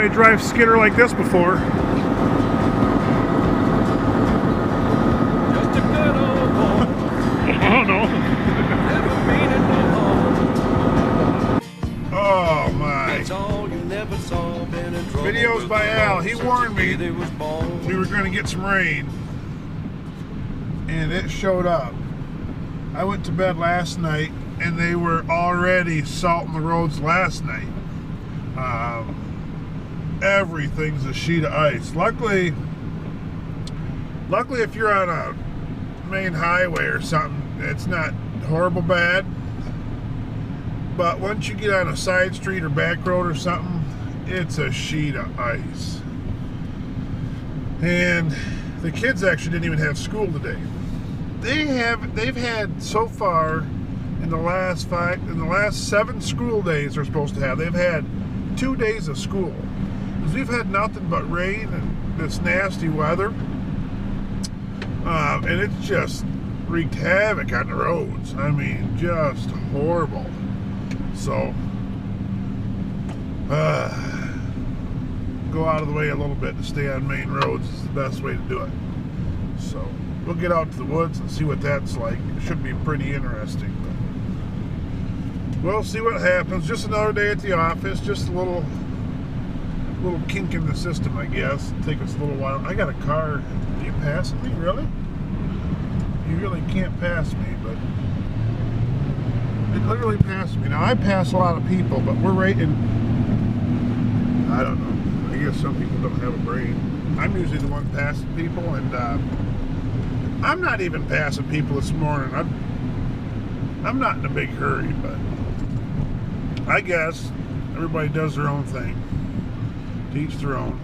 anybody drive skidder like this before. Just a good old boy. Oh no. Never meaning no harm. Oh my. That's all you never saw. Been in trouble Videos with by the Al. law He since warned the day me they was born. we were going to get some rain. And it showed up. I went to bed last night and they were already salting the roads last night. Everything's a sheet of ice. Luckily if you're on a main highway or something, it's not horrible bad. But once you get on a side street or back road or something, it's a sheet of ice. And the kids actually didn't even have school today. They've had so far in the last 7 school days they're supposed to have, they've had 2 days of school. Because we've had nothing but rain and this nasty weather. And it's just wreaked havoc on the roads. I mean, just horrible. So, go out of the way a little bit to stay on main roads is the best way to do it. So, we'll get out to the woods and see what that's like. It should be pretty interesting. But we'll see what happens. Just another day at the office. Just a little kink in the system, I guess. It'll take us a little while. I got a car. Are you passing me? Really? You really can't pass me, but it literally passed me. Now, I pass a lot of people, but we're right in... I don't know. I guess some people don't have a brain. I'm usually the one passing people, and I'm not even passing people this morning. I'm not in a big hurry, but I guess everybody does their own thing. To each their own.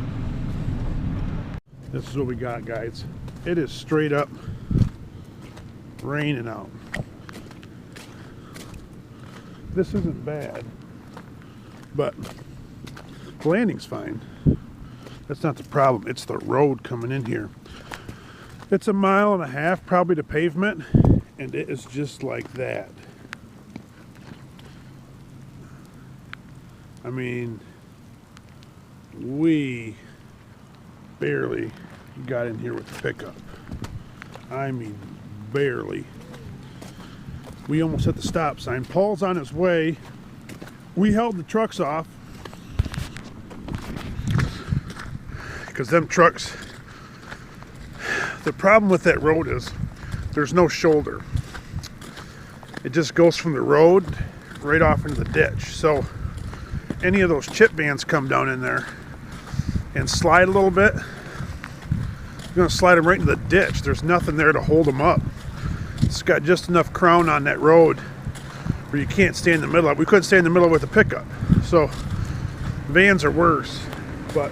This is what we got, guys. It is straight up raining out. This isn't bad, but the landing's fine. That's not the problem. It's the road coming in here. It's 1.5 miles probably to pavement, and it is just like that. I mean, we barely got in here with the pickup. I mean, barely. We almost hit the stop sign. Paul's on his way. We held the trucks off because them trucks, the problem with that road is there's no shoulder. It just goes from the road right off into the ditch. So any of those chip bands come down in there and slide a little bit, you're going to slide them right into the ditch. There's nothing there to hold them up. It's got just enough crown on that road where you can't stay in the middle of it. We couldn't stay in the middle with a pickup. So vans are worse. But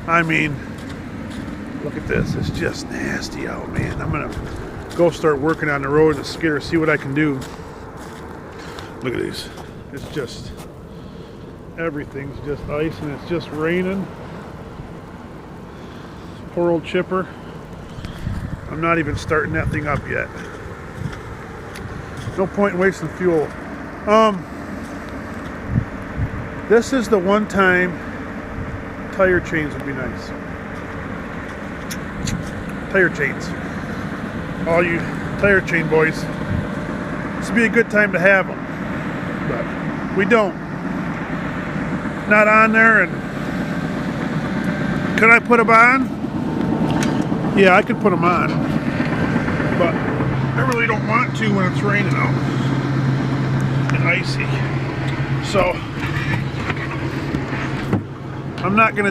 I mean, look at this. It's just nasty out, man. I'm going to go start working on the road in the skidder, see what I can do. Look at these. It's just, everything's just ice and it's just raining. Poor old chipper. I'm not even starting that thing up yet. No point in wasting fuel. This is the one time tire chains would be nice. Tire chains. All you tire chain boys. This would be a good time to have them. But we don't. Not on there. And could I put them on? Yeah, I could put them on. But I really don't want to when it's raining out and icy. So I'm not gonna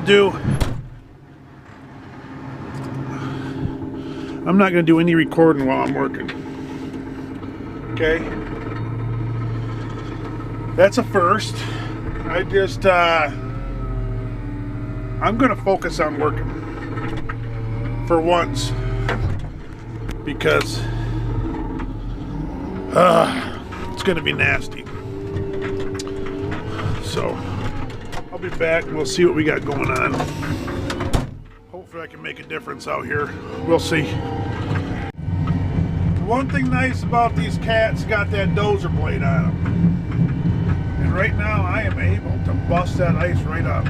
do any recording while I'm working. Okay? That's a first. I'm gonna focus on working for once, because it's gonna be nasty. So I'll be back and we'll see what we got going on. Hopefully I can make a difference out here. We'll see. One thing nice about these cats, got that dozer blade on them. And right now I am able to bust that ice right up.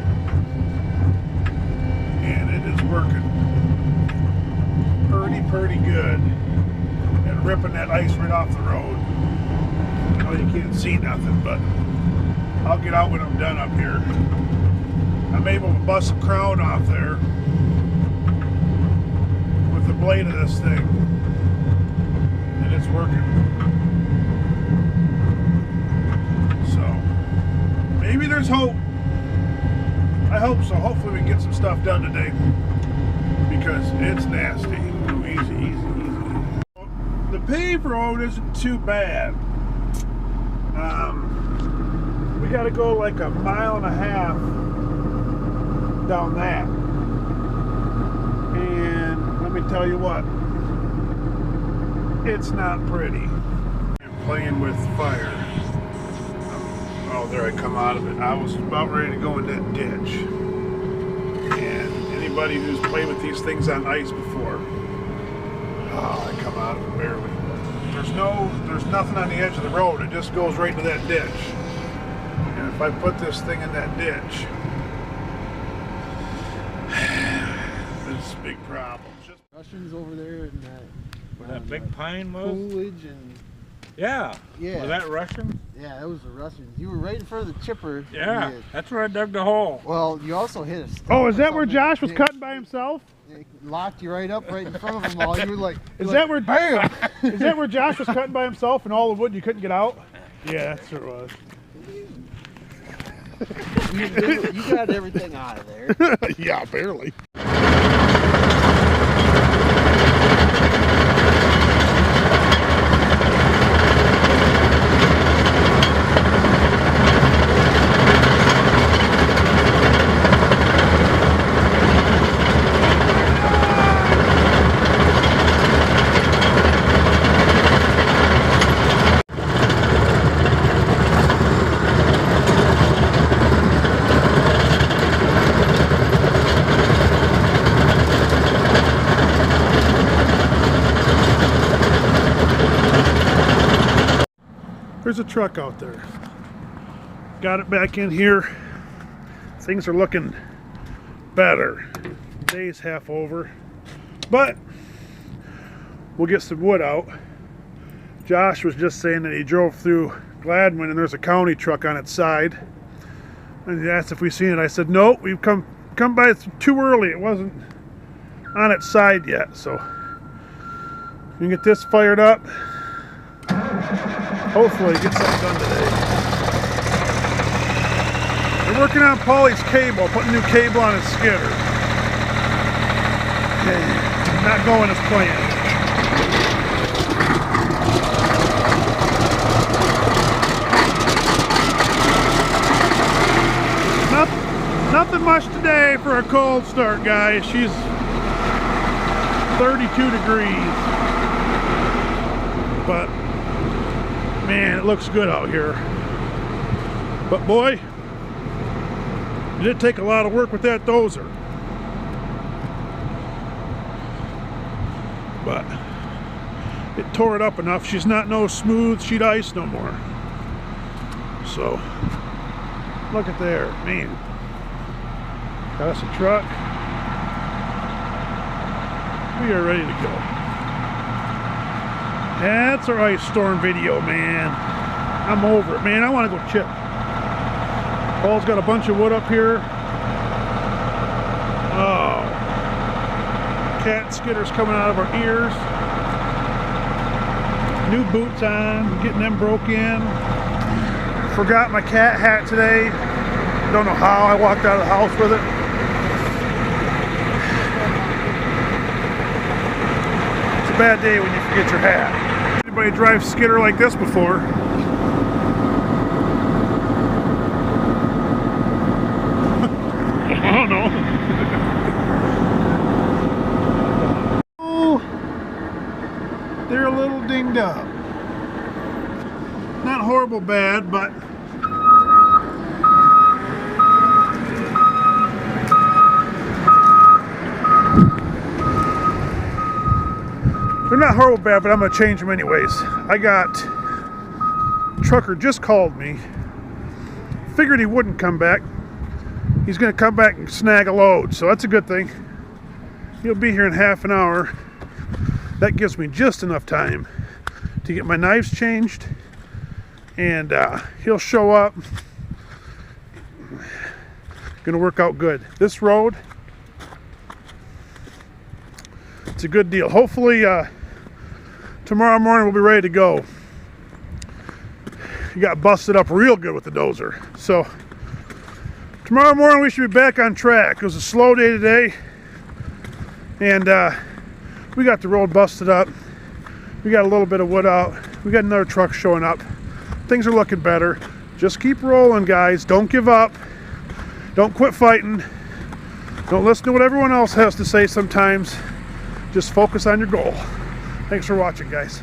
ripping that ice right off the road. Well, you can't see nothing, but I'll get out when I'm done up here. I'm able to bust a crown off there with the blade of this thing, and it's working. So maybe there's hope. I hope so. Hopefully we can get some stuff done today, because it's nasty. Ooh, easy. The paved road isn't too bad. We got to go like a mile and a half down that, and let me tell you what, it's not pretty. I'm playing with fire. Oh, there I come out of it. I was about ready to go in that ditch. And anybody who's played with these things on ice before, oh, I come out of it barely. There's nothing on the edge of the road. It just goes right into that ditch. And if I put this thing in that ditch, it's a big problem. Russians over there in that big pine was? Coolidge and Yeah. Yeah. Was that Russian? yeah, that was the Russians. You were right in front of the chipper. Yeah. You- That's where I dug the hole. well, you also hit a stump Oh, is or that where something. Josh was It- cutting by himself? It locked you right up right in front of them all. You were like, Is you're that like, where bam? Is that where Josh was cutting by himself and all the wood you couldn't get out? Yeah, that's where it was. You got everything out of there. Yeah, barely. There's a truck out there. Got it back in here. Things are looking better. Day's half over, but we'll get some wood out. Josh was just saying that he drove through Gladwin and there's a county truck on its side, and he asked if we seen it. I said no, we've come by too early. It wasn't on its side yet, so we can get this fired up. Hopefully get something done today. We're working on Paulie's cable, putting new cable on his skidder. Not going as planned. Nothing much today for a cold start, guys. She's 32 degrees. But man, it looks good out here. But boy, it did take a lot of work with that dozer. But it tore it up enough. She's not no smooth sheet ice no more. So look at there, man. Got us a truck. We are ready to go. That's our ice storm video, man. I'm over it, man. I want to go chip. Paul's got a bunch of wood up here. Oh. Cat skidders coming out of our ears. New boots on, getting them broke in. Forgot my cat hat today. Don't know how I walked out of the house with it. It's a bad day when you forget your hat. Anybody drive skidder like this before? I don't know. Oh, they're a little dinged up. Not horrible bad, but they're not horrible bad, but I'm going to change them anyways. I got, trucker just called me. Figured he wouldn't come back. He's going to come back and snag a load, so that's a good thing. He'll be here in half an hour. That gives me just enough time to get my knives changed, and he'll show up. Gonna work out good. This road, it's a good deal. Hopefully tomorrow morning we'll be ready to go. He got busted up real good with the dozer. So tomorrow morning we should be back on track. It was a slow day today, and we got the road busted up. We got a little bit of wood out. We got another truck showing up. Things are looking better. Just keep rolling, guys. Don't give up. Don't quit fighting. Don't listen to what everyone else has to say sometimes. Just focus on your goal. Thanks for watching, guys.